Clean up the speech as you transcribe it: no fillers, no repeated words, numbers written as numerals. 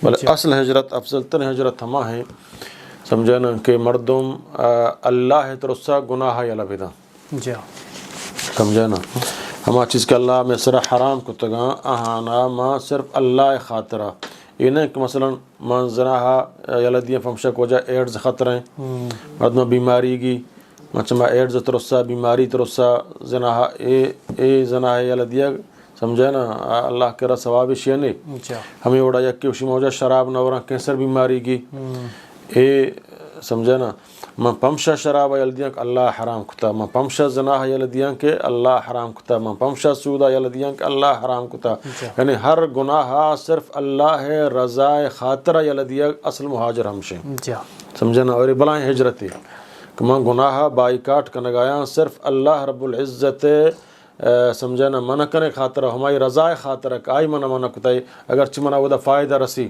بلے اصل ہجرت افضل تر ہجرت ہما ہے سمجھے نا کہ مردم اللہ ترسا گناہ یا لبدا جی سمجھے نا ہما چیز کہ اللہ میں سر حرام کو تگا اہانا ما صرف اللہ خاطرہ یہ نہیں کہ مثلا منظرہ یلدیاں فمشک وجہ ایڈز خطریں مردم بیماری گی مچما ایڈز ترسا بیماری ترسا زناہ اے زناہ یلدیہ سمجھے نا اللہ کرا ثواب شینے ہمیں اوڑا یک وشی موجہ شراب نورا کینسر بیماری گی اے سمجھے نا من پمشا شراب یلدیاں کہ اللہ حرام کتا من پمشا زناہ یلدیاں کہ اللہ حرام کتا من پمشا سودا یلدیاں کہ اللہ حرام کتا یعنی ہر گناہ صرف اللہ رضا خاطرہ یلدیاں اصل مہاجر ہمشے سمجھے نا اور بلائیں ہجرتی کہ من گناہ بائیکاٹ کنگایاں صرف اللہ رب العزت سمجھے نا منع کرے خاطرہ ہماری رضا خاطرہ کہ آئی منع کتائی اگرچہ منع وہ دا فائدہ رسی